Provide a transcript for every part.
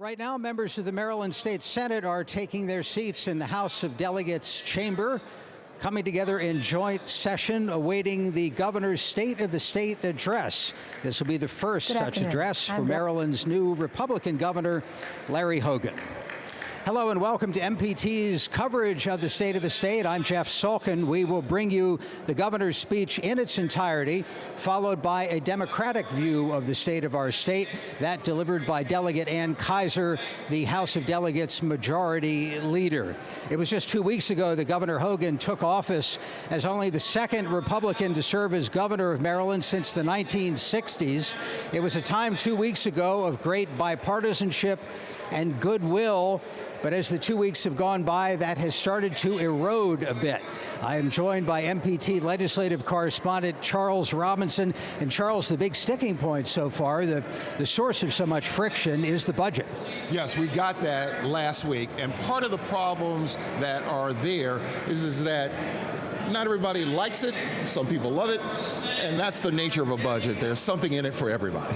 Right now, members of the Maryland State Senate are taking their seats in the House of Delegates chamber, coming together in joint session, awaiting the governor's State of the State address. This will be the first such address for Maryland's new Republican governor, Larry Hogan. Hello and welcome to MPT's coverage of the State of the State. I'm Jeff Salkin. We will bring you the governor's speech in its entirety, followed by a Democratic view of the state of our state, that delivered by Delegate Ann Kaiser, the House of Delegates Majority Leader. It was just 2 weeks ago that Governor Hogan took office as only the second Republican to serve as governor of Maryland since the 1960s. It was a time 2 weeks ago of great bipartisanship and goodwill, but as the 2 weeks have gone by, that has started to erode a bit. I am joined by MPT legislative correspondent Charles Robinson. And Charles, the big sticking point so far, the source of so much friction, is the budget. Yes, we got that last week, and part of the problems that are there is that not everybody likes it, some people love it, and that's the nature of a budget. There's something in it for everybody.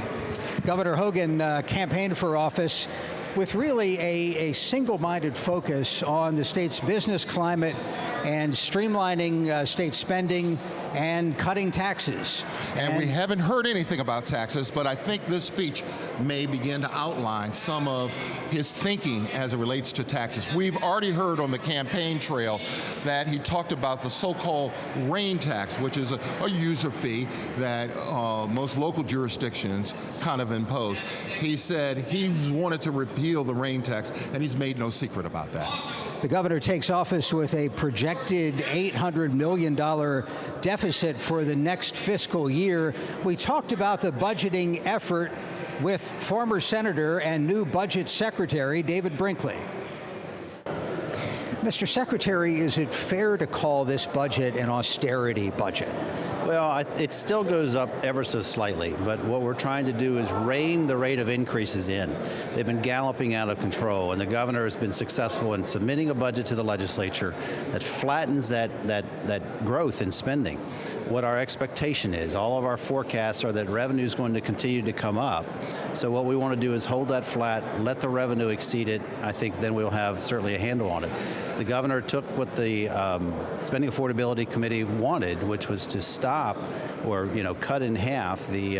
Governor Hogan campaigned for office with really a single-minded focus on the state's business climate and streamlining state spending and cutting taxes. And we haven't heard anything about taxes, but I think this speech may begin to outline some of his thinking as it relates to taxes. We've already heard on the campaign trail that he talked about the so-called rain tax, which is a user fee that most local jurisdictions kind of impose. He said he wanted to repeal the rain tax, and he's made no secret about that. The governor takes office with a projected $800 million deficit for the next fiscal year. We talked about the budgeting effort with former Senator and new Budget Secretary David Brinkley. Mr. Secretary, is it fair to call this budget an austerity budget? Well, it still goes up ever so slightly, but what we're trying to do is rein the rate of increases in. They've been galloping out of control, and the governor has been successful in submitting a budget to the legislature that flattens that growth in spending. What our expectation is, all of our forecasts are that revenue is going to continue to come up. So what we want to do is hold that flat, let the revenue exceed it. I think then we'll have certainly a handle on it. The governor took what the Spending Affordability Committee wanted, which was to stop or cut in half the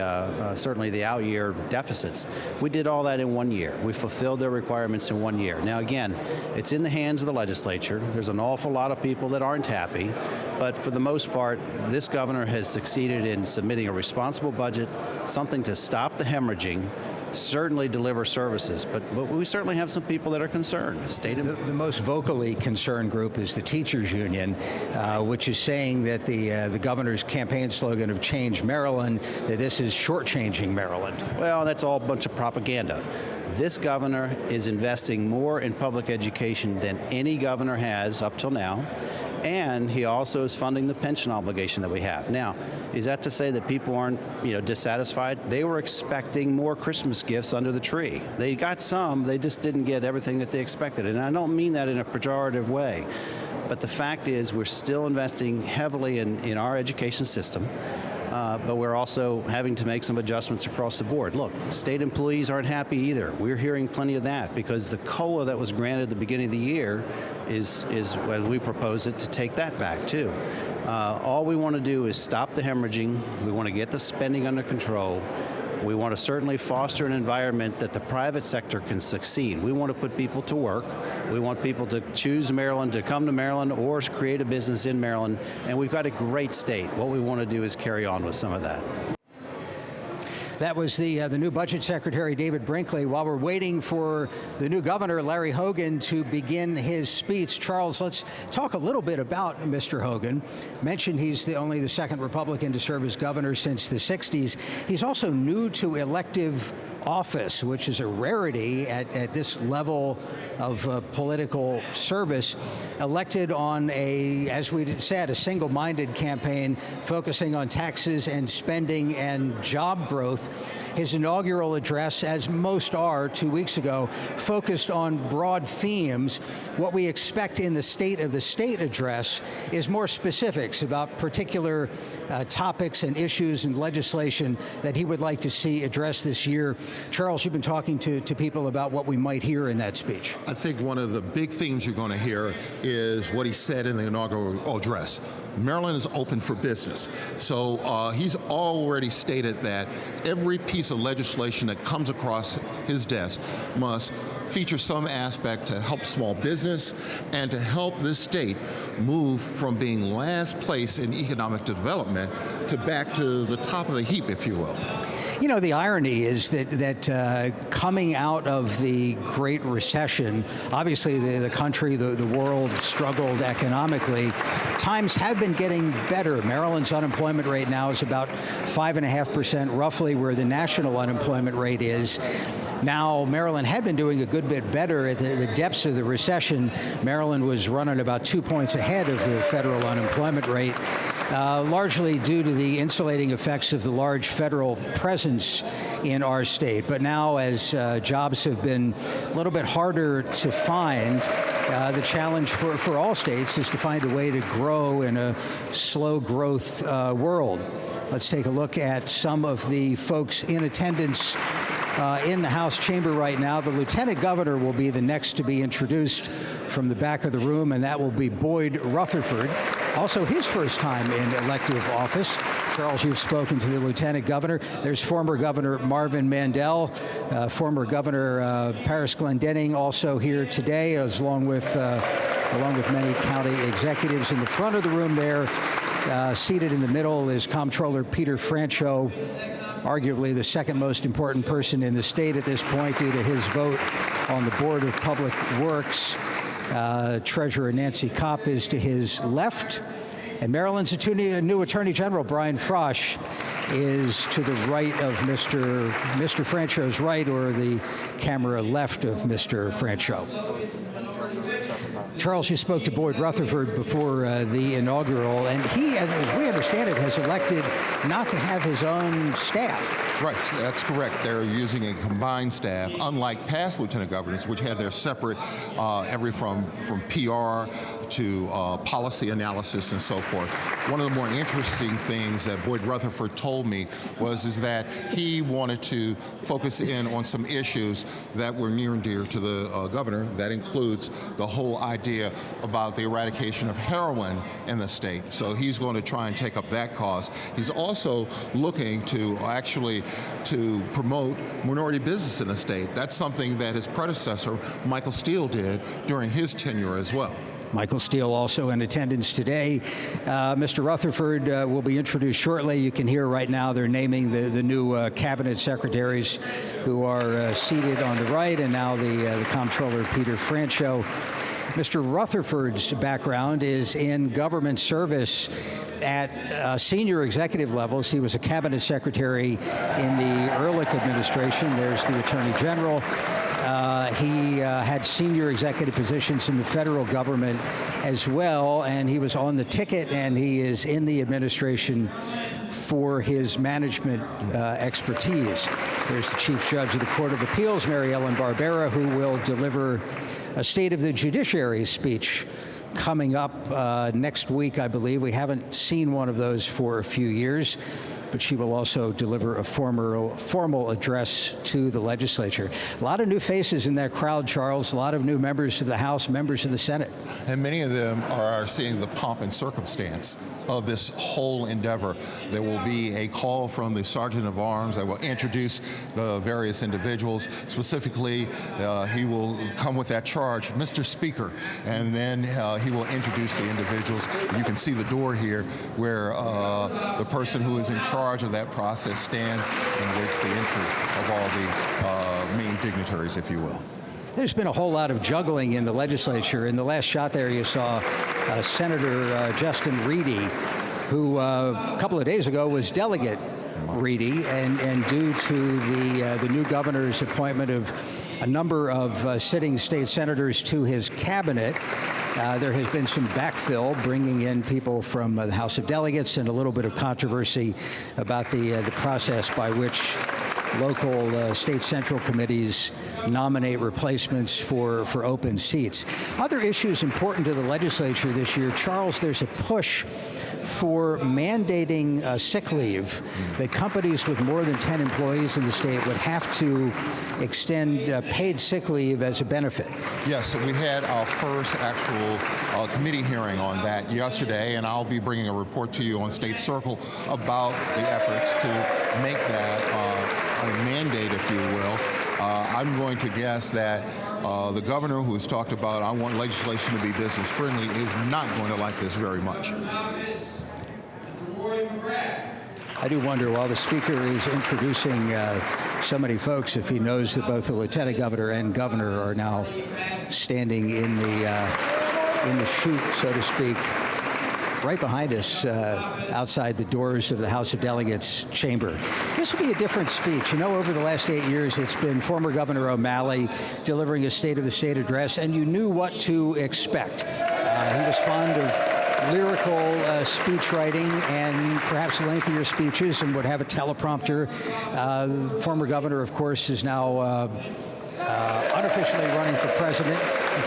certainly the out-year deficits. We did all that in 1 year. We fulfilled their requirements in 1 year. Now again, it's in the hands of the legislature. There's an awful lot of people that aren't happy, but for the most part, this governor has succeeded in submitting a responsible budget, something to stop the hemorrhaging, certainly deliver services, but we certainly have some people that are concerned. The most vocally concerned group is the teachers union, which is saying that the governor's campaign slogan of Change Maryland, that this is shortchanging Maryland. Well, that's all a bunch of propaganda. This governor is investing more in public education than any governor has up till now, and he also is funding the pension obligation that we have. Now, is that to say that people aren't, dissatisfied? They were expecting more Christmas gifts under the tree. They got some, they just didn't get everything that they expected. And I don't mean that in a pejorative way, but the fact is we're still investing heavily in our education system. But we're also having to make some adjustments across the board. Look, state employees aren't happy either. We're hearing plenty of that because the COLA that was granted at the beginning of the year is as we propose it, to take that back too. All we want to do is stop the hemorrhaging. We want to get the spending under control. We want to certainly foster an environment that the private sector can succeed. We want to put people to work. We want people to choose Maryland, to come to Maryland, or create a business in Maryland. And we've got a great state. What we want to do is carry on with some of that. That was the new Budget Secretary, David Brinkley. While we're waiting for the new governor, Larry Hogan, to begin his speech, Charles, let's talk a little bit about Mr. Hogan. Mentioned he's only the second Republican to serve as governor since the 60s. He's also new to elective office, which is a rarity at this level of political service, elected on as we said, a single-minded campaign focusing on taxes and spending and job growth. His inaugural address, as most are 2 weeks ago, focused on broad themes. What we expect in the State of the State address is more specifics about particular topics and issues and legislation that he would like to see addressed this year. Charles, you've been talking to people about what we might hear in that speech. I think one of the big themes you're going to hear is what he said in the inaugural address. Maryland is open for business. So he's already stated that every piece of legislation that comes across his desk must feature some aspect to help small business and to help this state move from being last place in economic development to back to the top of the heap, if you will. You know, the irony is that coming out of the Great Recession, obviously the country, the world struggled economically. Times have been getting better. Maryland's unemployment rate now is about 5.5%, roughly where the national unemployment rate is. Now, Maryland had been doing a good bit better at the depths of the recession. Maryland was running about 2 points ahead of the federal unemployment rate, largely due to the insulating effects of the large federal presence in our state. But now, as jobs have been a little bit harder to find, the challenge for all states is to find a way to grow in a slow growth world. Let's take a look at some of the folks in attendance in the House chamber right now. The Lieutenant Governor will be the next to be introduced from the back of the room, and that will be Boyd Rutherford. Also his first time in elective office. Charles, you've spoken to the Lieutenant Governor. There's former Governor Marvin Mandel, former Governor Paris Glendening also here today, along with many county executives. In the front of the room there, seated in the middle, is Comptroller Peter Franchot, arguably the second most important person in the state at this point due to his vote on the Board of Public Works. Treasurer Nancy Kopp is to his left, and Maryland's new Attorney General Brian Frosch is to the right of Mr. Franchot's right, or the camera left of Mr. Franchot. Charles, you spoke to Boyd Rutherford before the inaugural, and he, as we understand it, has elected not to have his own staff. Right, that's correct. They're using a combined staff, unlike past lieutenant governors, which had their separate, every from PR to policy analysis and so forth. One of the more interesting things that Boyd Rutherford told me is that he wanted to focus in on some issues that were near and dear to the governor. That includes the whole idea about the eradication of heroin in the state. So he's going to try and take up that cause. He's also looking to actually promote minority business in the state. That's something that his predecessor, Michael Steele, did during his tenure as well. Michael Steele also in attendance today. Mr. Rutherford will be introduced shortly. You can hear right now they're naming the new cabinet secretaries who are seated on the right, and now the Comptroller Peter Franchot. Mr. Rutherford's background is in government service at senior executive levels. He was a cabinet secretary in the Ehrlich administration. There's the Attorney General. He had senior executive positions in the federal government as well, and he was on the ticket, and he is in the administration for his management expertise. There's the Chief Judge of the Court of Appeals, Mary Ellen Barbera, who will deliver a State of the Judiciary speech coming up next week, I believe. We haven't seen one of those for a few years, but she will also deliver a formal address to the legislature. A lot of new faces in that crowd, Charles. A lot of new members of the House, members of the Senate. And many of them are seeing the pomp and circumstance of this whole endeavor. There will be a call from the Sergeant of Arms that will introduce the various individuals. Specifically, he will come with that charge, Mr. Speaker, and then he will introduce the individuals. You can see the door here where the person who is in charge of that process stands and awaits the entry of all the main dignitaries, if you will. There's been a whole lot of juggling in the legislature. In the last shot there, you saw Senator Justin Reedy, who a couple of days ago was Delegate Reedy, and due to the new governor's appointment of a number of sitting state senators to his cabinet, there has been some backfill, bringing in people from the House of Delegates, and a little bit of controversy about the process by which local state central committees nominate replacements for open seats. Other issues important to the legislature this year, Charles, there's a push for mandating sick leave, that companies with more than 10 employees in the state would have to extend paid sick leave as a benefit. Yes, we had our first actual committee hearing on that yesterday, and I'll be bringing a report to you on State Circle about the efforts to make that a mandate, if you will. I'm going to guess that the governor, who has talked about, I want legislation to be business friendly, is not going to like this very much. I do wonder, while the speaker is introducing so many folks, if he knows that both the lieutenant governor and governor are now standing in the chute, so to speak, right behind us, outside the doors of the House of Delegates chamber. This will be a different speech. You know, over the last 8 years, it's been former Governor O'Malley delivering a State of the State address, and you knew what to expect. He was fond of lyrical speech writing and perhaps lengthier speeches, and would have a teleprompter. Former governor, of course, is now unofficially running for president,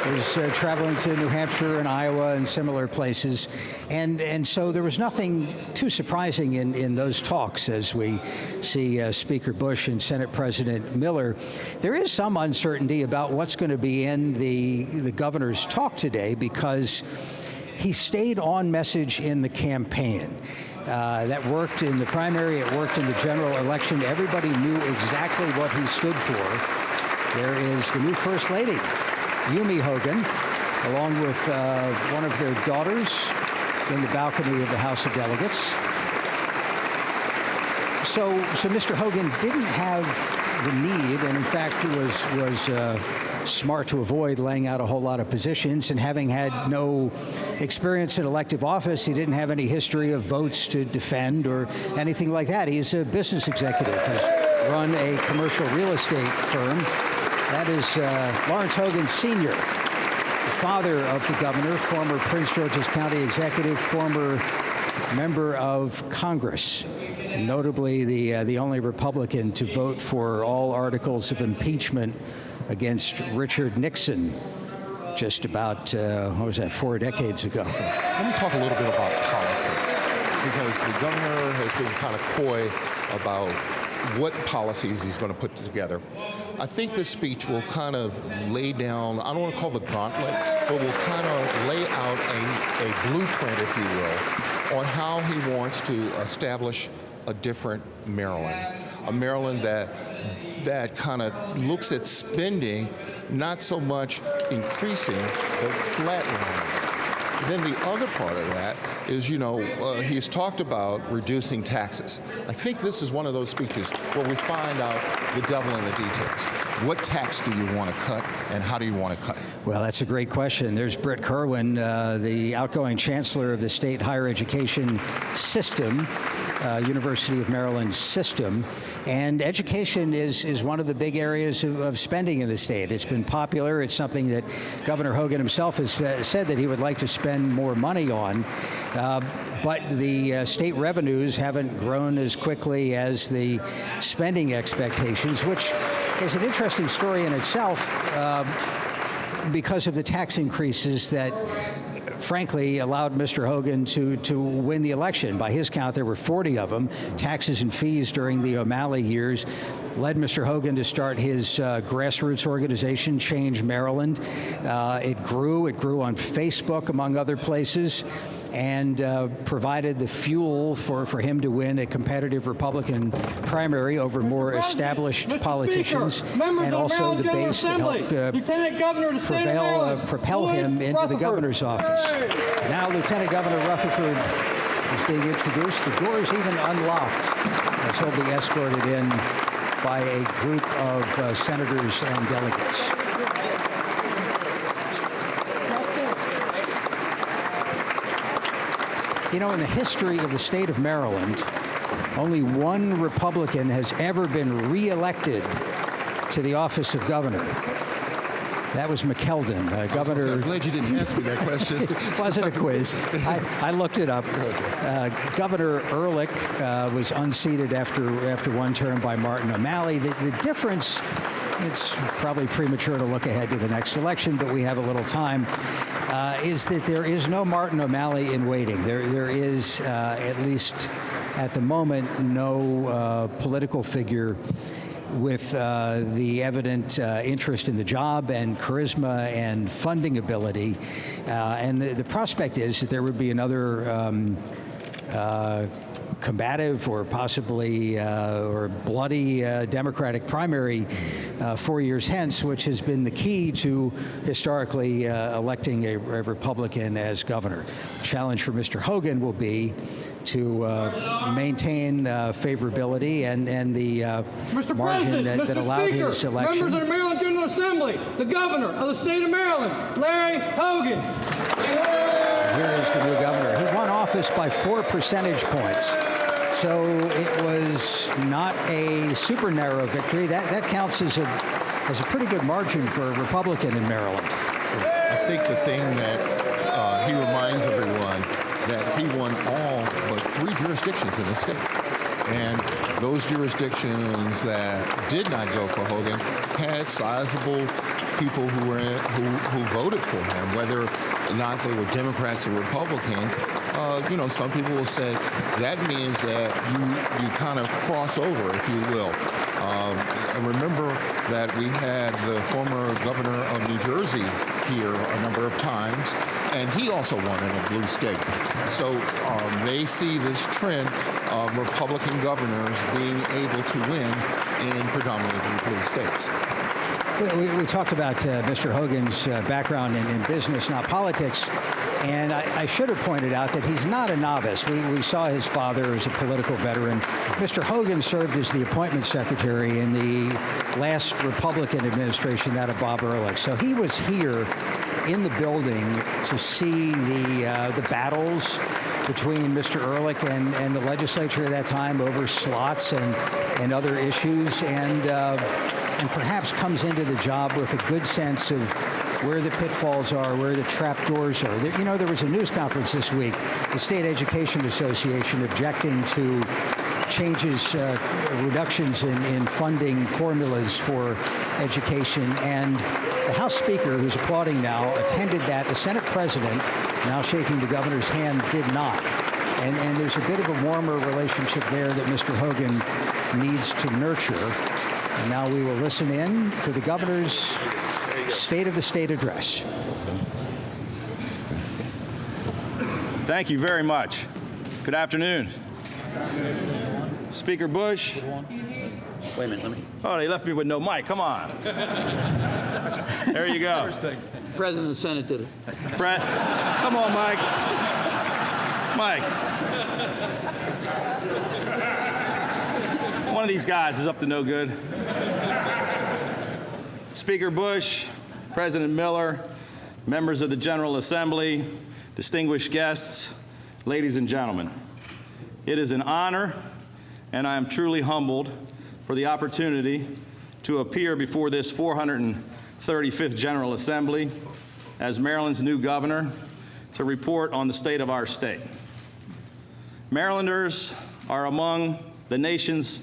is traveling to New Hampshire and Iowa and similar places. And so there was nothing too surprising in those talks as we see Speaker Bush and Senate President Miller. There is some uncertainty about what's going to be in the governor's talk today, because he stayed on message in the campaign. That worked in the primary, it worked in the general election. Everybody knew exactly what he stood for. There is the new First Lady, Yumi Hogan, along with one of their daughters in the balcony of the House of Delegates. So Mr. Hogan didn't have the need, and in fact was smart to avoid laying out a whole lot of positions, and having had no experience in elective office, he didn't have any history of votes to defend or anything like that. He's a business executive, has run a commercial real estate firm. That is Lawrence Hogan Sr., the father of the governor, former Prince George's County executive, former member of Congress, notably the only Republican to vote for all articles of impeachment against Richard Nixon just about, 4 decades ago. Let me talk a little bit about policy, because the governor has been kind of coy about what policies he's going to put together. I think this speech will kind of lay down, I don't want to call the gauntlet, but will kind of lay out a blueprint, if you will, on how he wants to establish a different Maryland, a Maryland that kind of looks at spending, not so much increasing, but flatlining. Then the other part of that is, he's talked about reducing taxes. I think this is one of those speeches where we find out the devil in the details. What tax do you want to cut, and how do you want to cut it? Well, that's a great question. There's Britt Kerwin, the outgoing chancellor of the state higher education system, University of Maryland system. And education is one of the big areas of spending in the state. It's been popular. It's something that Governor Hogan himself has said that he would like to spend more money on. But the state revenues haven't grown as quickly as the spending expectations, which is an interesting story in itself because of the tax increases that frankly allowed Mr. Hogan to win the election. By his count, there were 40 of them. Taxes and fees during the O'Malley years led Mr. Hogan to start his grassroots organization, Change Maryland. It grew on Facebook, among other places, and provided the fuel for him to win a competitive Republican primary over more established politicians, and also the base that helped propel him into the governor's office. Now Lieutenant Governor Rutherford is being introduced. The door is even unlocked as he'll be escorted in by a group of senators and delegates. In the history of the state of Maryland, only one Republican has ever been reelected to the office of governor. That was McKeldin, Governor. I'm glad you didn't ask me that question. It wasn't a quiz. I looked it up. Governor Ehrlich was unseated after one term by Martin O'Malley. The difference, it's probably premature to look ahead to the next election, but we have a little time. is that there is no Martin O'Malley in waiting. There is, at least at the moment, no political figure with the evident interest in the job and charisma and funding ability. And the prospect is that there would be another combative or possibly or bloody Democratic primary 4 years hence, which has been the key to historically electing a Republican as governor. The challenge for Mr. Hogan will be to maintain favorability and the margin that allowed his election. Members of the Maryland General Assembly, the governor of the state of Maryland, Larry Hogan. Here is the new governor. He won office by 4 percentage points. So it was not a super narrow victory. That counts as a pretty good margin for a Republican in Maryland. I think the thing that he reminds everyone that he won all but 3 jurisdictions in the state. And those jurisdictions that did not go for Hogan had sizable people who voted for him, whether or not they were Democrats or Republicans. Some people will say that means that you kind of cross over, if you will. I remember that we had the former governor of New Jersey here a number of times, and he also won in a blue state. So they see this trend of Republican governors being able to win in predominantly blue states. We talked about Mr. Hogan's background in business, not politics, and I should have pointed out that he's not a novice. We saw his father as a political veteran. Mr. Hogan served as the appointment secretary in the last Republican administration, that of Bob Ehrlich. So he was here in the building to see the battles between Mr. Ehrlich and the legislature at that time over slots and other issues, and perhaps comes into the job with a good sense of where the pitfalls are, where the trapdoors are. There was a news conference this week, the State Education Association objecting to changes, reductions in funding formulas for education, and the House Speaker, who's applauding now, attended that. The Senate President, now shaking the governor's hand, did not. And there's a bit of a warmer relationship there that Mr. Hogan needs to nurture. And now we will listen in for the governor's State of the State address. Thank you very much. Good afternoon. Speaker Bush. Wait a minute, let me. Oh, they left me with no mic. Come on. There you go. President of the Senate did it. Come on, Mike. Mike. One of these guys is up to no good. Speaker Bush, President Miller, members of the General Assembly, distinguished guests, ladies and gentlemen. It is an honor, and I am truly humbled for the opportunity to appear before this 435th General Assembly as Maryland's new governor to report on the state of our state. Marylanders are among the nation's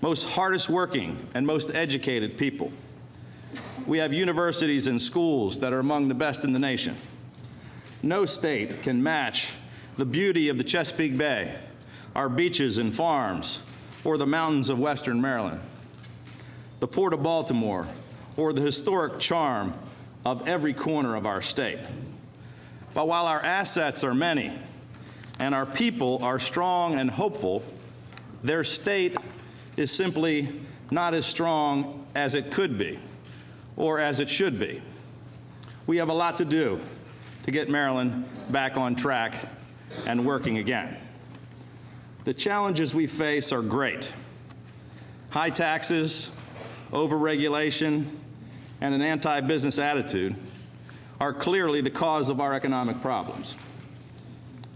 most hardest working and most educated people. We have universities and schools that are among the best in the nation. No state can match the beauty of the Chesapeake Bay, our beaches and farms, or the mountains of Western Maryland, the Port of Baltimore, or the historic charm of every corner of our state. But while our assets are many and our people are strong and hopeful, their state is simply not as strong as it could be or as it should be. We have a lot to do to get Maryland back on track and working again. The challenges we face are great. High taxes, overregulation, and an anti-business attitude are clearly the cause of our economic problems.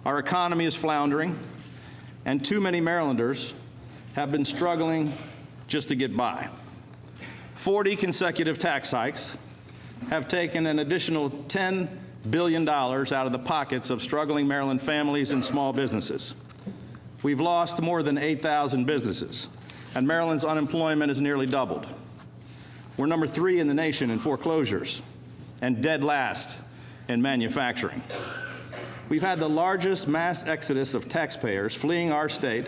Our economy is floundering, and too many Marylanders have been struggling just to get by. 40 consecutive tax hikes have taken an additional $10 billion out of the pockets of struggling Maryland families and small businesses. We've lost more than 8,000 businesses, and Maryland's unemployment has nearly doubled. We're number 3 in the nation in foreclosures and dead last in manufacturing. We've had the largest mass exodus of taxpayers fleeing our state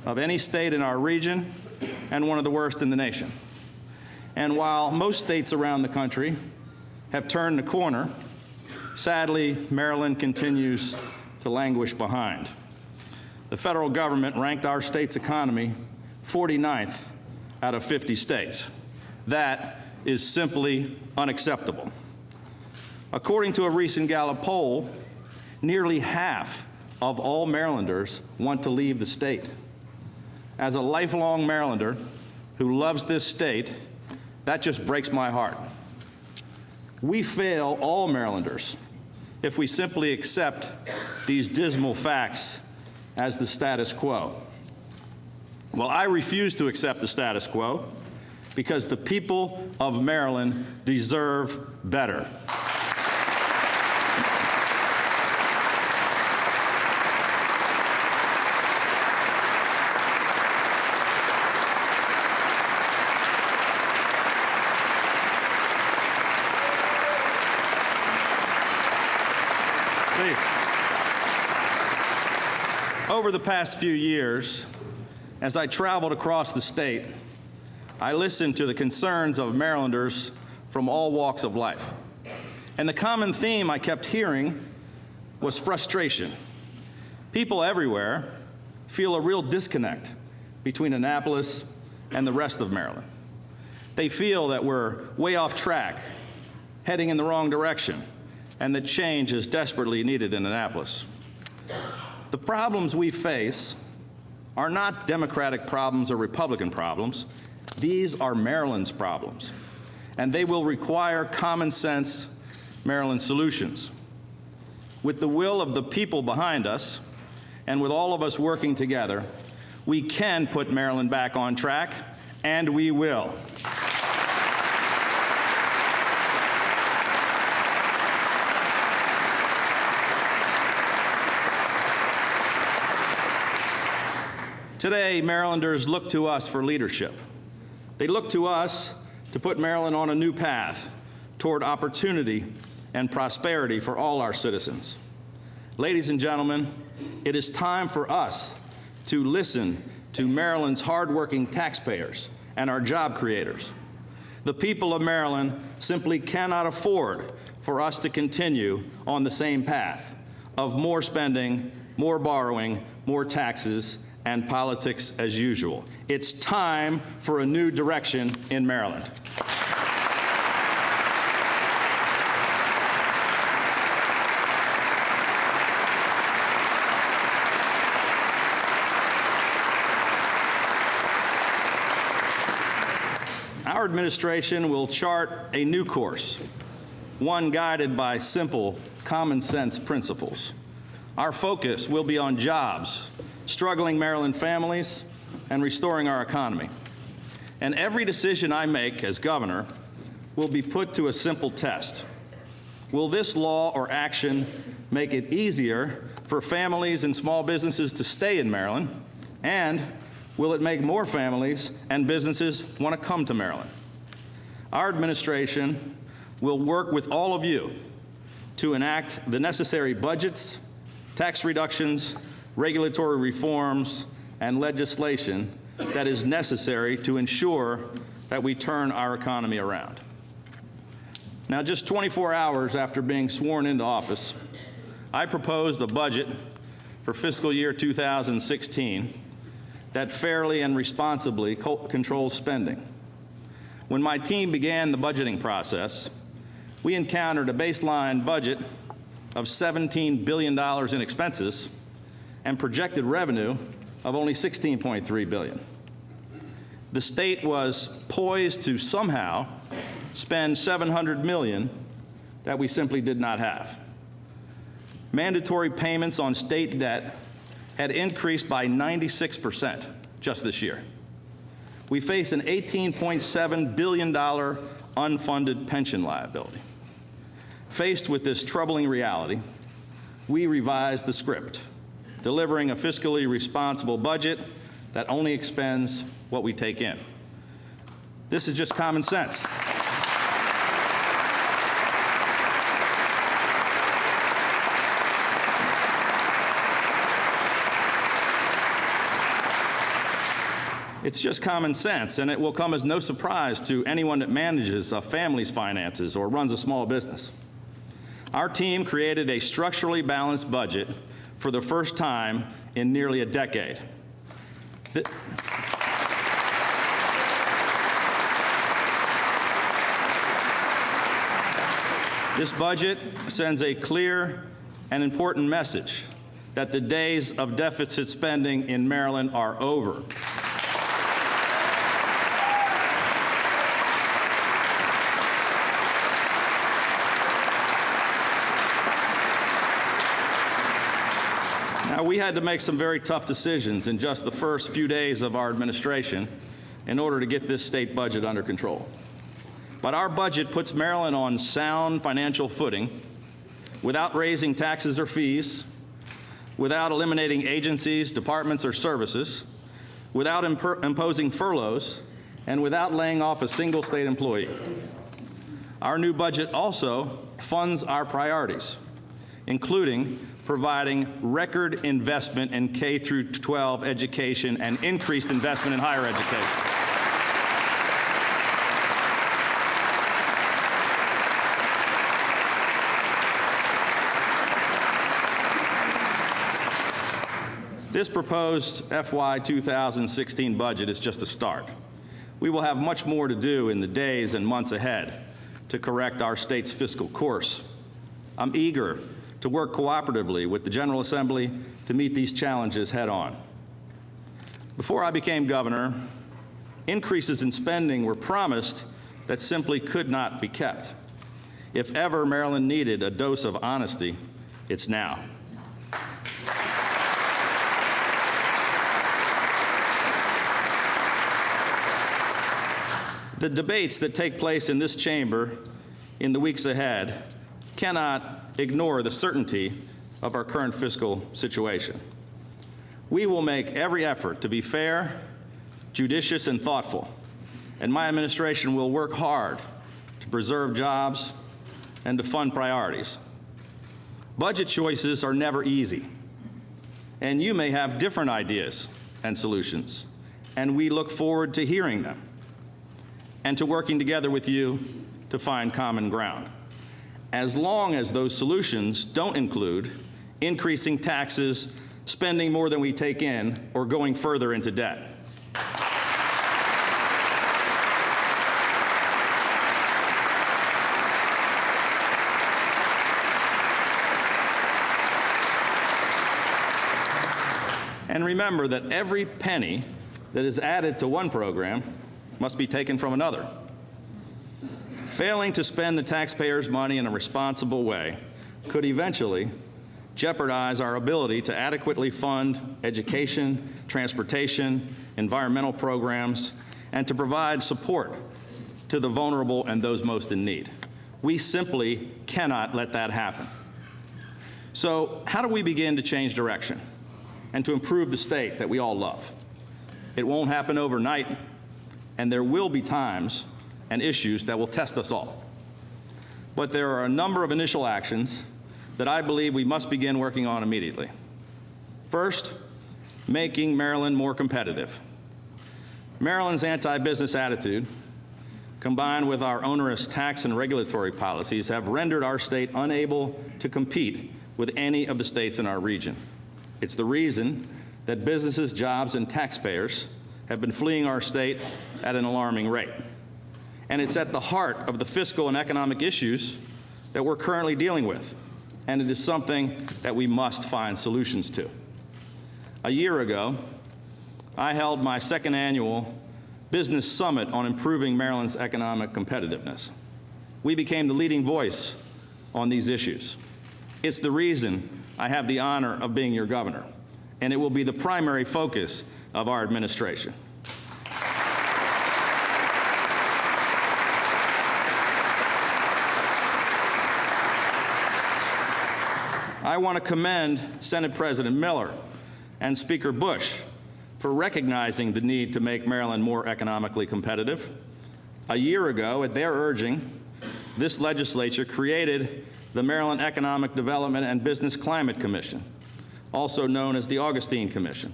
of any state in our region, and one of the worst in the nation. And while most states around the country have turned the corner, sadly, Maryland continues to languish behind. The federal government ranked our state's economy 49th out of 50 states. That is simply unacceptable. According to a recent Gallup poll, nearly half of all Marylanders want to leave the state. As a lifelong Marylander who loves this state, that just breaks my heart. We fail all Marylanders if we simply accept these dismal facts as the status quo. Well, I refuse to accept the status quo because the people of Maryland deserve better. Over the past few years, as I traveled across the state, I listened to the concerns of Marylanders from all walks of life. And the common theme I kept hearing was frustration. People everywhere feel a real disconnect between Annapolis and the rest of Maryland. They feel that we're way off track, heading in the wrong direction, and that change is desperately needed in Annapolis. The problems we face are not Democratic problems or Republican problems. These are Maryland's problems, and they will require common sense Maryland solutions. With the will of the people behind us, and with all of us working together, we can put Maryland back on track, and we will. Today, Marylanders look to us for leadership. They look to us to put Maryland on a new path toward opportunity and prosperity for all our citizens. Ladies and gentlemen, it is time for us to listen to Maryland's hardworking taxpayers and our job creators. The people of Maryland simply cannot afford for us to continue on the same path of more spending, more borrowing, more taxes, and politics as usual. It's time for a new direction in Maryland. Our administration will chart a new course, one guided by simple, common sense principles. Our focus will be on jobs, struggling Maryland families, and restoring our economy. And every decision I make as governor will be put to a simple test. Will this law or action make it easier for families and small businesses to stay in Maryland? And will it make more families and businesses want to come to Maryland? Our administration will work with all of you to enact the necessary budgets, tax reductions, regulatory reforms, and legislation that is necessary to ensure that we turn our economy around. Now, just 24 hours after being sworn into office, I proposed a budget for fiscal year 2016 that fairly and responsibly controls spending. When my team began the budgeting process, we encountered a baseline budget of $17 billion in expenses and projected revenue of only $16.3 billion. The state was poised to somehow spend $700 million that we simply did not have. Mandatory payments on state debt had increased by 96% just this year. We face an $18.7 billion unfunded pension liability. Faced with this troubling reality, we revised the script, delivering a fiscally responsible budget that only expends what we take in. This is just common sense. It's just common sense, and it will come as no surprise to anyone that manages a family's finances or runs a small business. Our team created a structurally balanced budget for the first time in nearly a decade. This budget sends a clear and important message that the days of deficit spending in Maryland are over. Now, we had to make some very tough decisions in just the first few days of our administration in order to get this state budget under control. But our budget puts Maryland on sound financial footing without raising taxes or fees, without eliminating agencies, departments, or services, without imposing furloughs, and without laying off a single state employee. Our new budget also funds our priorities, including providing record investment in K through 12 education and increased investment in higher education. This proposed FY 2016 budget is just a start. We will have much more to do in the days and months ahead to correct our state's fiscal course. I'm eager to work cooperatively with the General Assembly to meet these challenges head on. Before I became governor, increases in spending were promised that simply could not be kept. If ever Maryland needed a dose of honesty, it's now. The debates that take place in this chamber in the weeks ahead cannot ignore the certainty of our current fiscal situation. We will make every effort to be fair, judicious, and thoughtful, and my administration will work hard to preserve jobs and to fund priorities. Budget choices are never easy, and you may have different ideas and solutions, and we look forward to hearing them and to working together with you to find common ground, as long as those solutions don't include increasing taxes, spending more than we take in, or going further into debt. And remember that every penny that is added to one program must be taken from another. Failing to spend the taxpayers' money in a responsible way could eventually jeopardize our ability to adequately fund education, transportation, environmental programs, and to provide support to the vulnerable and those most in need. We simply cannot let that happen. So how do we begin to change direction and to improve the state that we all love? It won't happen overnight, and there will be times and issues that will test us all. But there are a number of initial actions that I believe we must begin working on immediately. First, making Maryland more competitive. Maryland's anti-business attitude, combined with our onerous tax and regulatory policies, have rendered our state unable to compete with any of the states in our region. It's the reason that businesses, jobs, and taxpayers have been fleeing our state at an alarming rate. And it's at the heart of the fiscal and economic issues that we're currently dealing with, and it is something that we must find solutions to. A year ago, I held my second annual Business Summit on improving Maryland's economic competitiveness. We became the leading voice on these issues. It's the reason I have the honor of being your governor, and it will be the primary focus of our administration. I want to commend Senate President Miller and Speaker Bush for recognizing the need to make Maryland more economically competitive. A year ago, at their urging, this legislature created the Maryland Economic Development and Business Climate Commission, also known as the Augustine Commission,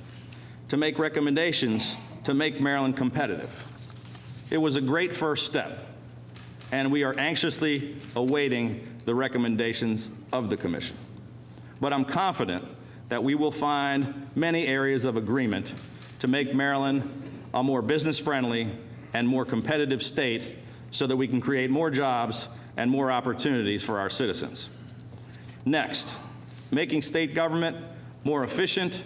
to make recommendations to make Maryland competitive. It was a great first step, and we are anxiously awaiting the recommendations of the Commission. But I'm confident that we will find many areas of agreement to make Maryland a more business-friendly and more competitive state so that we can create more jobs and more opportunities for our citizens. Next, making state government more efficient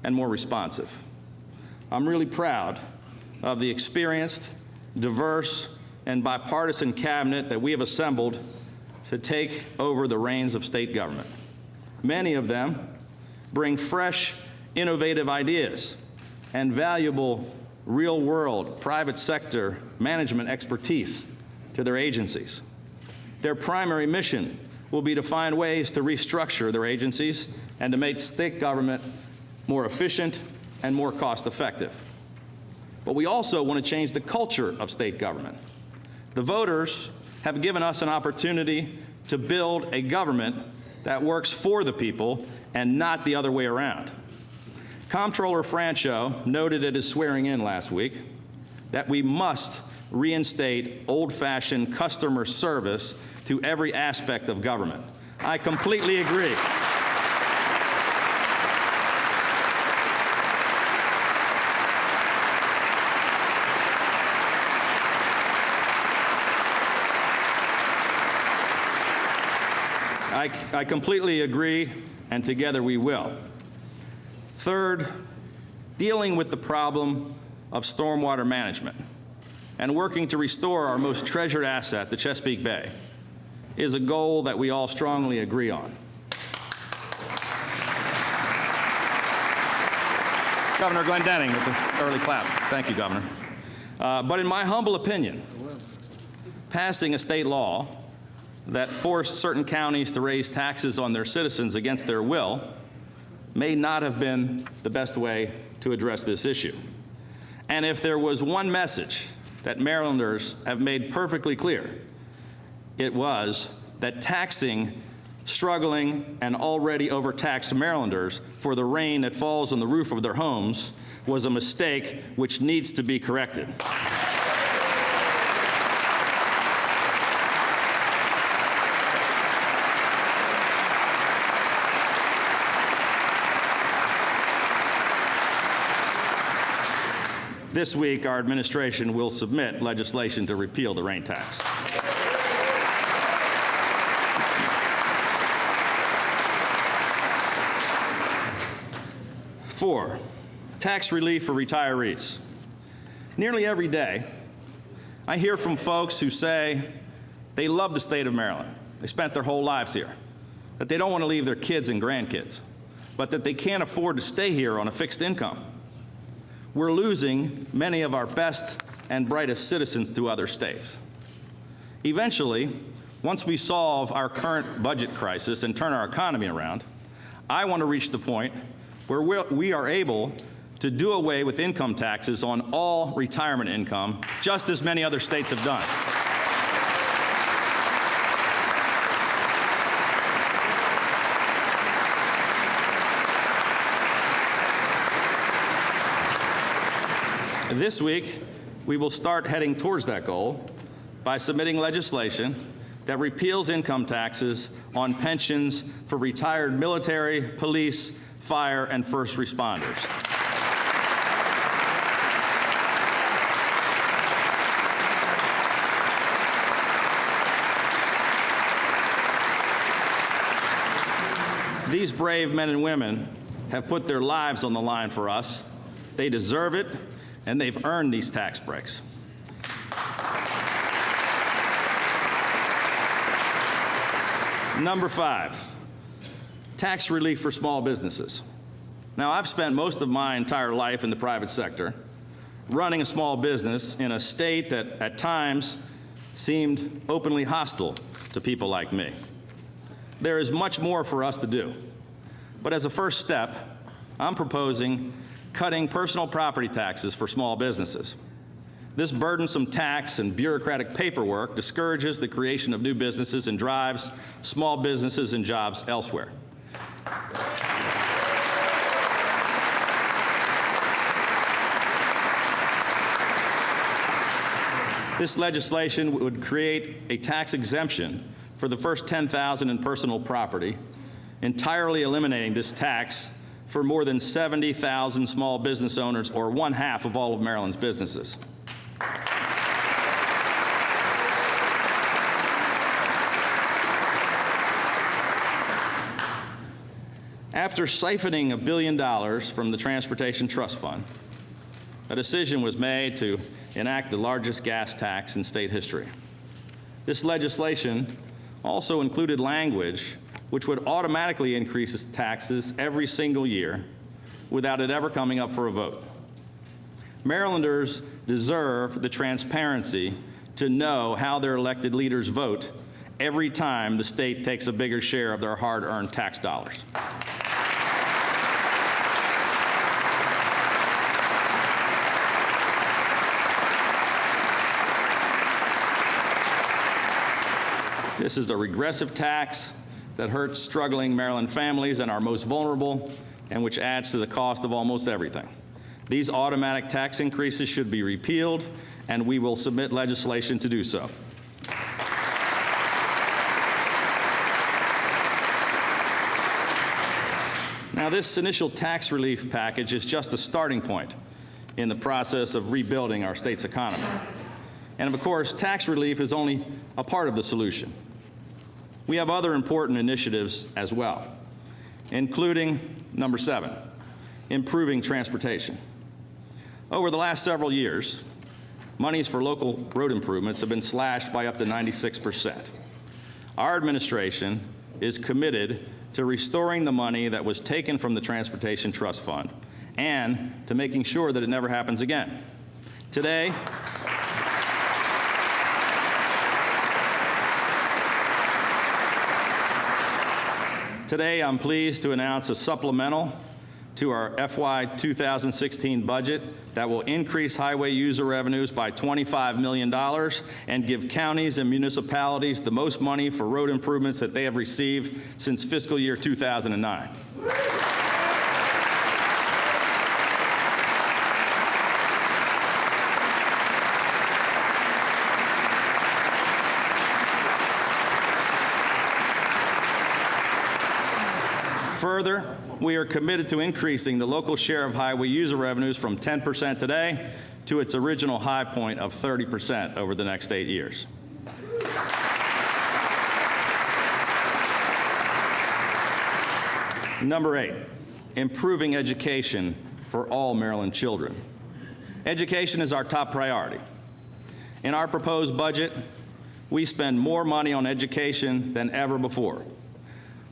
and more responsive. I'm really proud of the experienced, diverse, and bipartisan cabinet that we have assembled to take over the reins of state government. Many of them bring fresh, innovative ideas and valuable real-world private sector management expertise to their agencies. Their primary mission will be to find ways to restructure their agencies and to make state government more efficient and more cost-effective. But we also want to change the culture of state government. The voters have given us an opportunity to build a government that works for the people and not the other way around. Comptroller Francho noted at his swearing in last week that we must reinstate old-fashioned customer service to every aspect of government. I completely agree. I completely agree, and together we will. Third, dealing with the problem of stormwater management and working to restore our most treasured asset, the Chesapeake Bay, is a goal that we all strongly agree on. Governor Glendening with the early clap. Thank you, Governor. But in my humble opinion, passing a state law that forced certain counties to raise taxes on their citizens against their will may not have been the best way to address this issue. And if there was one message that Marylanders have made perfectly clear, it was that taxing struggling and already overtaxed Marylanders for the rain that falls on the roof of their homes was a mistake which needs to be corrected. This week, our administration will submit legislation to repeal the rain tax. Four, tax relief for retirees. Nearly every day, I hear from folks who say they love the state of Maryland. They spent their whole lives here, that they don't want to leave their kids and grandkids, but that they can't afford to stay here on a fixed income. We're losing many of our best and brightest citizens to other states. Eventually, once we solve our current budget crisis and turn our economy around, I want to reach the point where we are able to do away with income taxes on all retirement income, just as many other states have done. This week, we will start heading towards that goal by submitting legislation that repeals income taxes on pensions for retired military, police, fire, and first responders. These brave men and women have put their lives on the line for us. They deserve it, and they've earned these tax breaks. Number 5, tax relief for small businesses. Now, I've spent most of my entire life in the private sector running a small business in a state that at times seemed openly hostile to people like me. There is much more for us to do, but as a first step, I'm proposing cutting personal property taxes for small businesses. This burdensome tax and bureaucratic paperwork discourages the creation of new businesses and drives small businesses and jobs elsewhere. This legislation would create a tax exemption for the first $10,000 in personal property, entirely eliminating this tax for more than 70,000 small business owners, or 1/2 of all of Maryland's businesses. After siphoning $1 billion from the Transportation Trust Fund, a decision was made to enact the largest gas tax in state history. This legislation also included language which would automatically increase taxes every single year without it ever coming up for a vote. Marylanders deserve the transparency to know how their elected leaders vote every time the state takes a bigger share of their hard-earned tax dollars. This is a regressive tax that hurts struggling Maryland families and our most vulnerable, and which adds to the cost of almost everything. These automatic tax increases should be repealed, and we will submit legislation to do so. Now, this initial tax relief package is just a starting point in the process of rebuilding our state's economy. And of course, tax relief is only a part of the solution. We have other important initiatives as well, including number 7, improving transportation. Over the last several years, monies for local road improvements have been slashed by up to 96%. Our administration is committed to restoring the money that was taken from the Transportation Trust Fund and to making sure that it never happens again. Today, I'm pleased to announce a supplemental to our FY 2016 budget that will increase highway user revenues by $25 million and give counties and municipalities the most money for road improvements that they have received since fiscal year 2009. Further, we are committed to increasing the local share of highway user revenues from 10% today to its original high point of 30% over the next 8 years. Number 8, improving education for all Maryland children. Education is our top priority. In our proposed budget, we spend more money on education than ever before.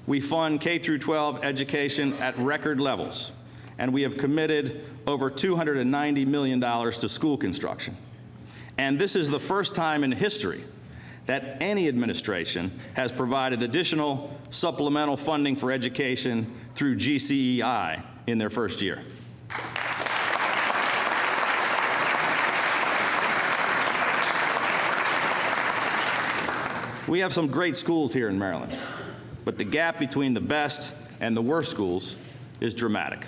We fund K-12 education at record levels, and we have committed over $290 million to school construction. And this is the first time in history that any administration has provided additional supplemental funding for education through GCEI in their first year. We have some great schools here in Maryland, but the gap between the best and the worst schools is dramatic.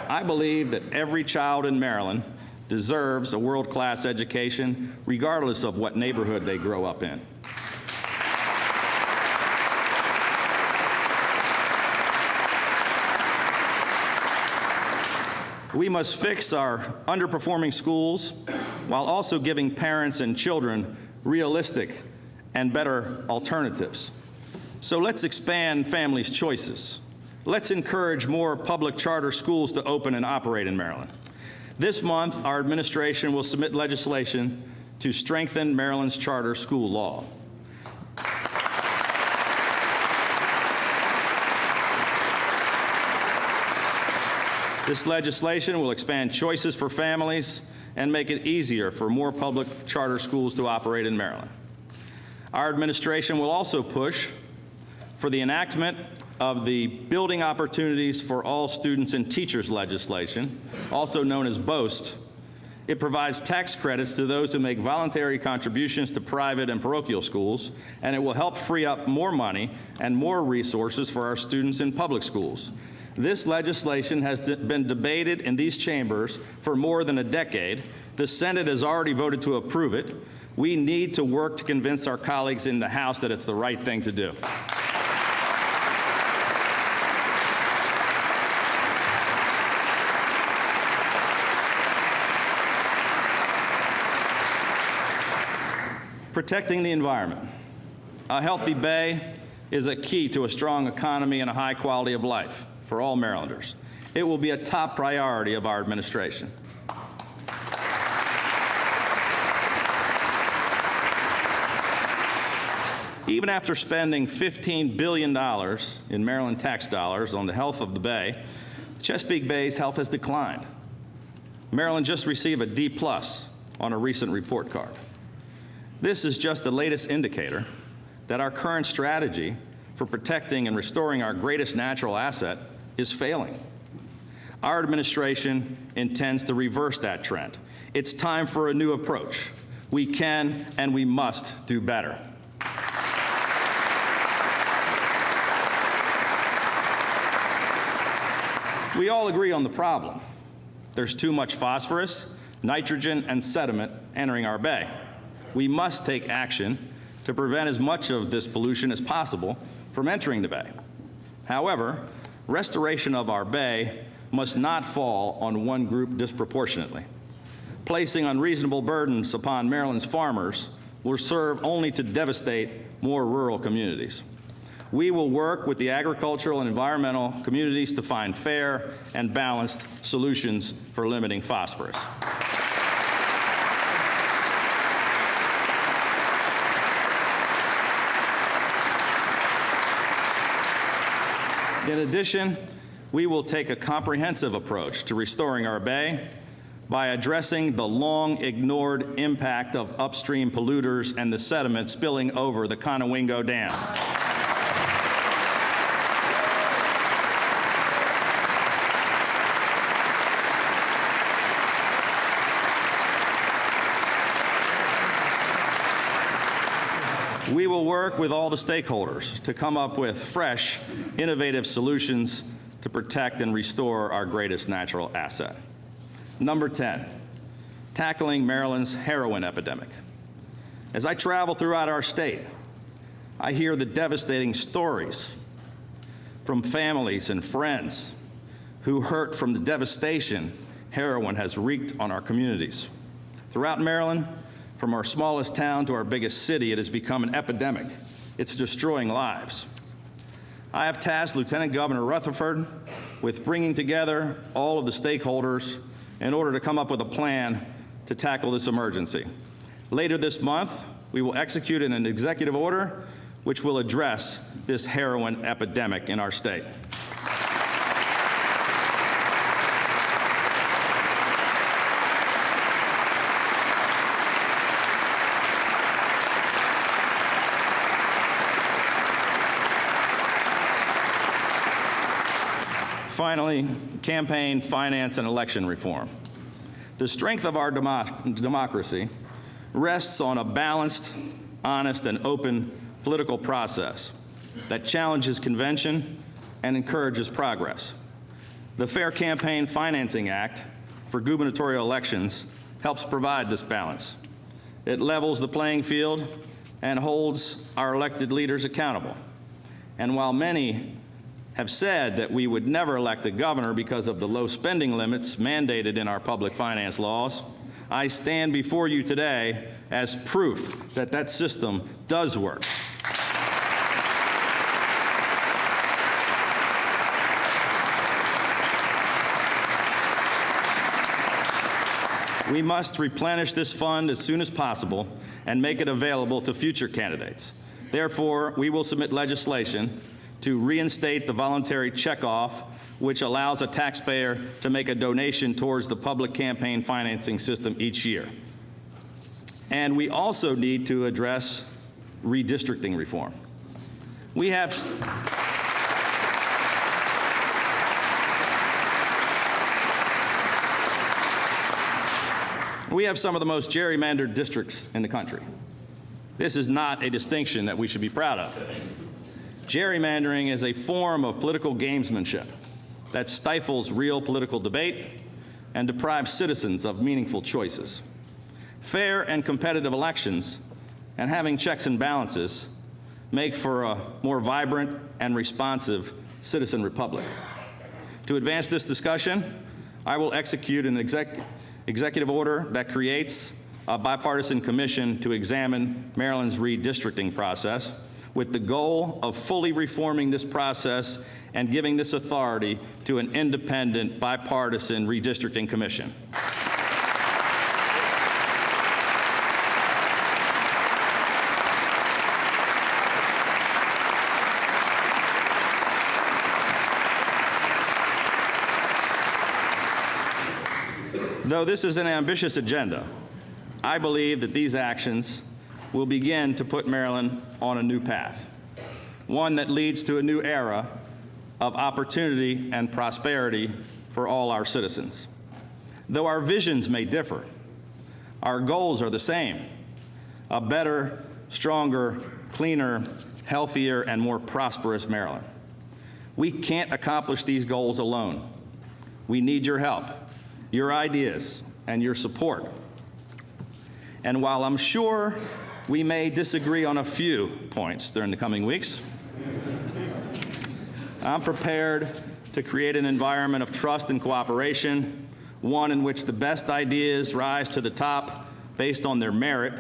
I believe that every child in Maryland deserves a world-class education, regardless of what neighborhood they grow up in. We must fix our underperforming schools while also giving parents and children realistic and better alternatives. So let's expand families' choices. Let's encourage more public charter schools to open and operate in Maryland. This month, our administration will submit legislation to strengthen Maryland's charter school law. This legislation will expand choices for families and make it easier for more public charter schools to operate in Maryland. Our administration will also push for the enactment of the Building Opportunities for All Students and Teachers legislation, also known as BOST. It provides tax credits to those who make voluntary contributions to private and parochial schools, and it will help free up more money and more resources for our students in public schools. This legislation has been debated in these chambers for more than a decade, The Senate has already voted to approve it. We need to work to convince our colleagues in the House that it's the right thing to do. Protecting the environment. A healthy bay is a key to a strong economy and a high quality of life for all Marylanders. It will be a top priority of our administration. Even after spending $15 billion in Maryland tax dollars on the health of the bay, Chesapeake Bay's health has declined. Maryland just received a D+ on a recent report card. This is just the latest indicator that our current strategy for protecting and restoring our greatest natural asset is failing. Our administration intends to reverse that trend. It's time for a new approach. We can and we must do better. We all agree on the problem. There's too much phosphorus, nitrogen, and sediment entering our bay. We must take action to prevent as much of this pollution as possible from entering the bay. However, restoration of our bay must not fall on one group disproportionately. Placing unreasonable burdens upon Maryland's farmers will serve only to devastate more rural communities. We will work with the agricultural and environmental communities to find fair and balanced solutions for limiting phosphorus. In addition, we will take a comprehensive approach to restoring our bay by addressing the long-ignored impact of upstream polluters and the sediment spilling over the Conowingo Dam. We will work with all the stakeholders to come up with fresh, innovative solutions to protect and restore our greatest natural asset. Number 10, tackling Maryland's heroin epidemic. As I travel throughout our state, I hear the devastating stories from families and friends who hurt from the devastation heroin has wreaked on our communities. Throughout Maryland, from our smallest town to our biggest city, it has become an epidemic. It's destroying lives. I have tasked Lieutenant Governor Rutherford with bringing together all of the stakeholders in order to come up with a plan to tackle this emergency. Later this month, we will execute an executive order which will address this heroin epidemic in our state. Finally, campaign finance and election reform. The strength of our democracy rests on a balanced, honest, and open political process that challenges convention and encourages progress. The Fair Campaign Financing Act for gubernatorial elections helps provide this balance. It levels the playing field and holds our elected leaders accountable. And while many have said that we would never elect a governor because of the low spending limits mandated in our public finance laws, I stand before you today as proof that that system does work. We must replenish this fund as soon as possible and make it available to future candidates. Therefore, we will submit legislation to reinstate the voluntary checkoff, which allows a taxpayer to make a donation towards the public campaign financing system each year. And we also need to address redistricting reform. We have some of the most gerrymandered districts in the country. This is not a distinction that we should be proud of. Gerrymandering is a form of political gamesmanship that stifles real political debate, and deprive citizens of meaningful choices. Fair and competitive elections and having checks and balances make for a more vibrant and responsive citizen republic. To advance this discussion, I will execute an executive order that creates a bipartisan commission to examine Maryland's redistricting process with the goal of fully reforming this process and giving this authority to an independent bipartisan redistricting commission. Though this is an ambitious agenda, I believe that these actions will begin to put Maryland on a new path, one that leads to a new era of opportunity and prosperity for all our citizens. Though our visions may differ, our goals are the same: a better, stronger, cleaner, healthier, and more prosperous Maryland. We can't accomplish these goals alone. We need your help, your ideas, and your support. And while I'm sure we may disagree on a few points during the coming weeks, I'm prepared to create an environment of trust and cooperation, one in which the best ideas rise to the top based on their merit,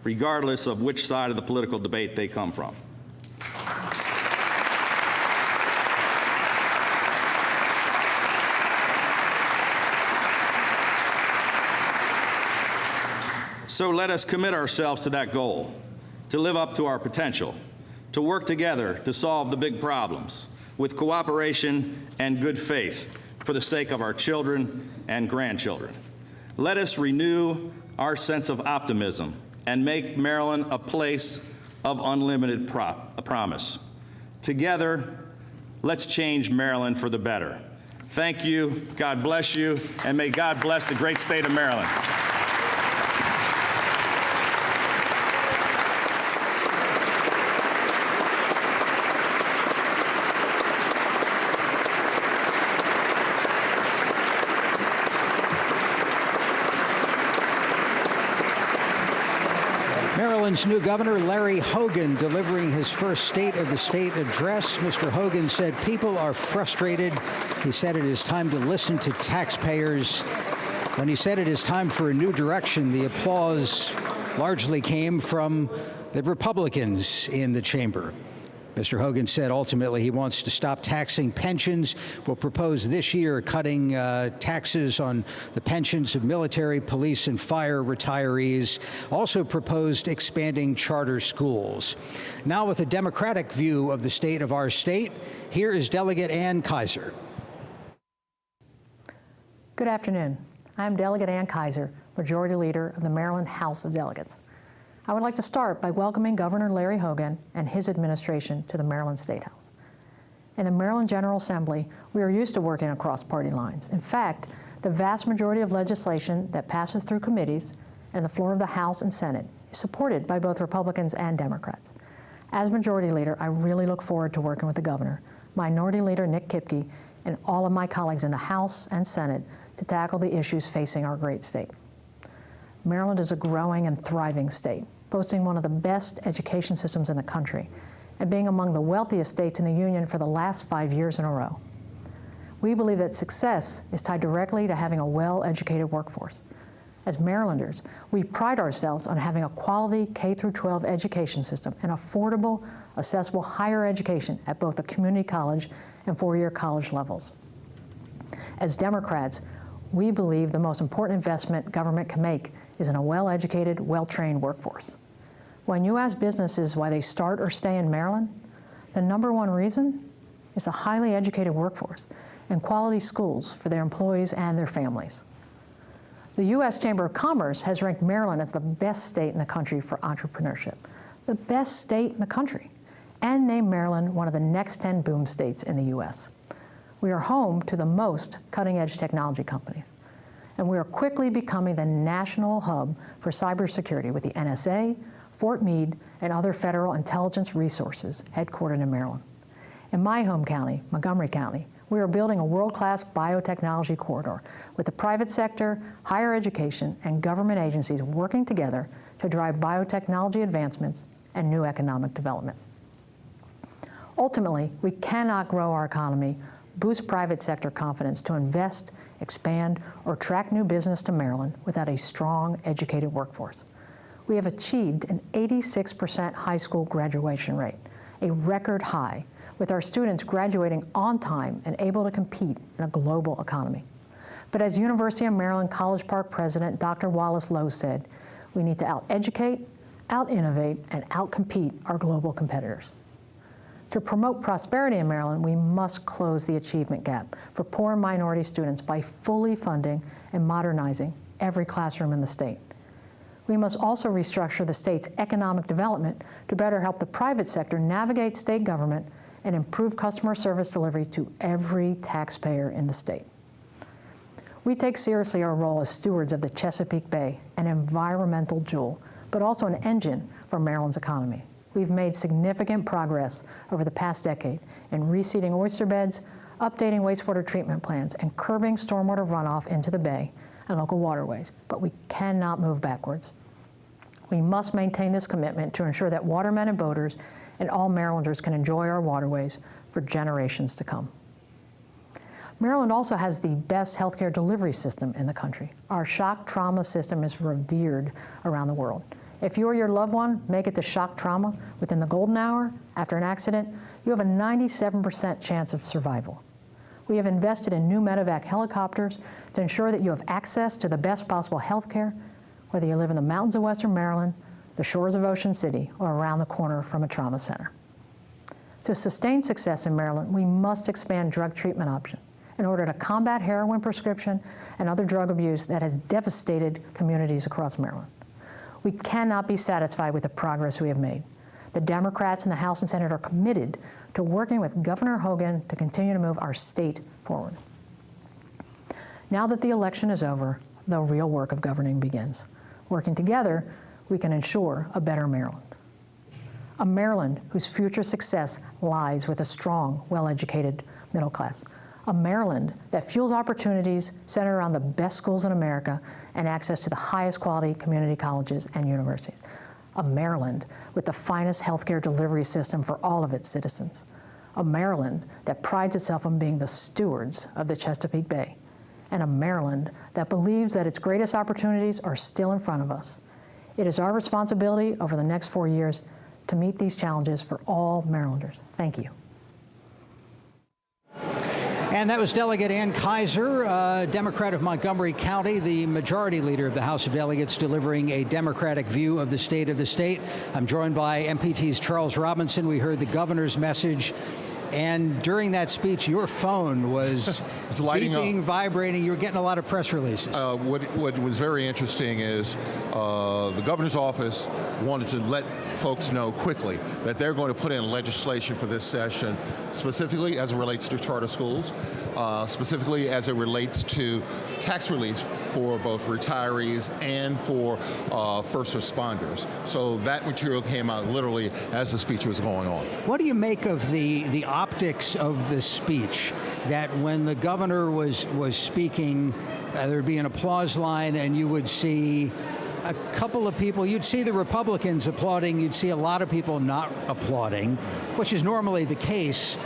regardless of which side of the political debate they come from. So let us commit ourselves to that goal, to live up to our potential, to work together to solve the big problems with cooperation and good faith for the sake of our children and grandchildren. Let us renew our sense of optimism and make Maryland a place of unlimited promise. Together, let's change Maryland for the better. Thank you, God bless you, and may God bless the great state of Maryland. Maryland's new governor, Larry Hogan, delivering his first State of the State address. Mr. Hogan said people are frustrated. He said it is time to listen to taxpayers. When he said it is time for a new direction, the applause largely came from the Republicans in the chamber. Mr. Hogan said ultimately he wants to stop taxing pensions, will propose this year cutting taxes on the pensions of military, police, and fire retirees, also proposed expanding charter schools. Now with a Democratic view of the state of our state, here is Delegate Ann Kaiser. Good afternoon. I'm Delegate Ann Kaiser, Majority Leader of the Maryland House of Delegates. I would like to start by welcoming Governor Larry Hogan and his administration to the Maryland State House. In the Maryland General Assembly, we are used to working across party lines. In fact, the vast majority of legislation that passes through committees and the floor of the House and Senate is supported by both Republicans and Democrats. As Majority Leader, I really look forward to working with the Governor, Minority Leader Nick Kipke, and all of my colleagues in the House and Senate to tackle the issues facing our great state. Maryland is a growing and thriving state, boasting one of the best education systems in the country, and being among the wealthiest states in the Union for the last 5 years in a row. We believe that success is tied directly to having a well-educated workforce. As Marylanders, we pride ourselves on having a quality K-12 education system and affordable, accessible higher education at both the community college and four-year college levels. As Democrats, we believe the most important investment government can make is in a well-educated, well-trained workforce. When you ask businesses why they start or stay in Maryland, the #1 reason is a highly educated workforce and quality schools for their employees and their families. The U.S. Chamber of Commerce has ranked Maryland as the best state in the country for entrepreneurship, the best state in the country, and named Maryland one of the next 10 boom states in the U.S. We are home to the most cutting-edge technology companies, and we are quickly becoming the national hub for cybersecurity with the NSA, Fort Meade, and other federal intelligence resources headquartered in Maryland. In my home county, Montgomery County, We are building a world-class biotechnology corridor with the private sector, higher education, and government agencies working together to drive biotechnology advancements and new economic development. Ultimately, we cannot grow our economy, boost private sector confidence to invest, expand, or attract new business to Maryland without a strong, educated workforce. We have achieved an 86% high school graduation rate, a record high, with our students graduating on time and able to compete in a global economy. But as University of Maryland College Park President Dr. Wallace Lowe said, we need to out-educate, out-innovate, and out-compete our global competitors. To promote prosperity in Maryland, we must close the achievement gap for poor and minority students by fully funding and modernizing every classroom in the state. We must also restructure the state's economic development to better help the private sector navigate state government and improve customer service delivery to every taxpayer in the state. We take seriously our role as stewards of the Chesapeake Bay, an environmental jewel, but also an engine for Maryland's economy. We've made significant progress over the past decade in reseeding oyster beds, updating wastewater treatment plants, and curbing stormwater runoff into the bay and local waterways, but we cannot move backwards. We must maintain this commitment to ensure that watermen and boaters and all Marylanders can enjoy our waterways for generations to come. Maryland also has the best healthcare delivery system in the country. Our shock trauma system is revered around the world. If you or your loved one make it to shock trauma within the golden hour after an accident, you have a 97% chance of survival. We have invested in new medevac helicopters to ensure that you have access to the best possible health care, whether you live in the mountains of Western Maryland, the shores of Ocean City, or around the corner from a trauma center. To sustain success in Maryland, we must expand drug treatment options in order to combat heroin prescription and other drug abuse that has devastated communities across Maryland. We cannot be satisfied with the progress we have made. The Democrats in the House and Senate are committed to working with Governor Hogan to continue to move our state forward. Now that the election is over, the real work of governing begins. Working together, we can ensure a better Maryland. A Maryland whose future success lies with a strong, well-educated middle class. A Maryland that fuels opportunities centered around the best schools in America and access to the highest quality community colleges and universities. A Maryland with the finest healthcare delivery system for all of its citizens. A Maryland that prides itself on being the stewards of the Chesapeake Bay. And a Maryland that believes that its greatest opportunities are still in front of us. It is our responsibility over the next 4 years to meet these challenges for all Marylanders. Thank you. And that was Delegate Ann Kaiser, Democrat of Montgomery County, the majority leader of the House of Delegates, delivering a Democratic view of the state. I'm joined by MPT's Charles Robinson. We heard the governor's message. And during that speech, your phone was lighting beeping, up, vibrating. You were getting a lot of press releases. What was very interesting is the governor's office wanted to let folks know quickly that they're going to put in legislation for this session, specifically as it relates to charter schools, specifically as it relates to tax relief for both retirees and for first responders. So that material came out literally as the speech was going on. What do you make of the optics of the speech, that when the governor was speaking, there'd be an applause line and you would see a couple of people, you'd see the Republicans applauding, you'd see a lot of people not applauding, which is normally the case,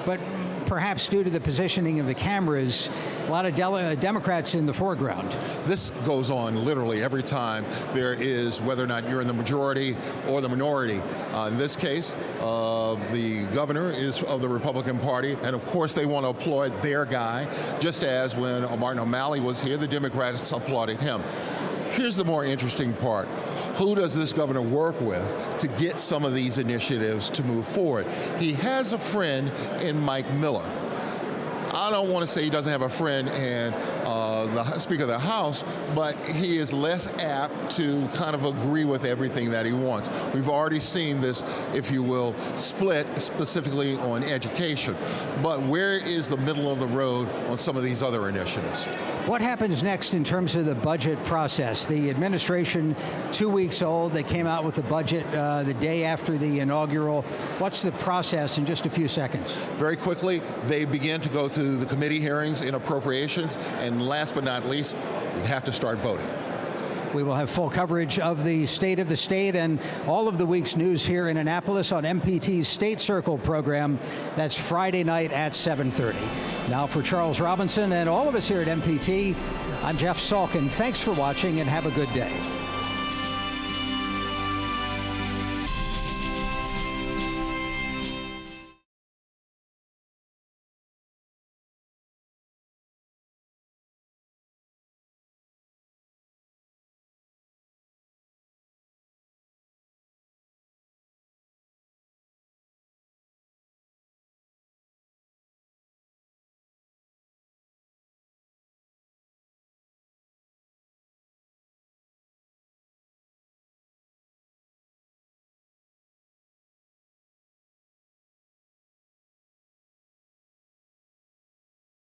but perhaps due to the positioning of the cameras, a lot of Democrats in the foreground. This goes on literally every time there is, whether or not you're in the majority or the minority. In this case, the governor is of the Republican Party, and of course they want to applaud their guy, just as when Martin O'Malley was here, the Democrats applauded him. Here's the more interesting part. Who does this governor work with to get some of these initiatives to move forward? He has a friend in Mike Miller. I don't want to say he doesn't have a friend in the Speaker of the House, but he is less apt to kind of agree with everything that he wants. We've already seen this, if you will, split specifically on education. But where is the middle of the road on some of these other initiatives? What happens next in terms of the budget process? The administration, 2 weeks old, they came out with the budget the day after the inaugural. What's the process in just a few seconds? Very quickly, they begin to go through the committee hearings in appropriations, and last but not least, we have to start voting. We will have full coverage of the state and all of the week's news here in Annapolis on MPT's State Circle program. That's Friday night at 7:30. Now for Charles Robinson and all of us here at MPT, I'm Jeff Salkin. Thanks for watching and have a good day.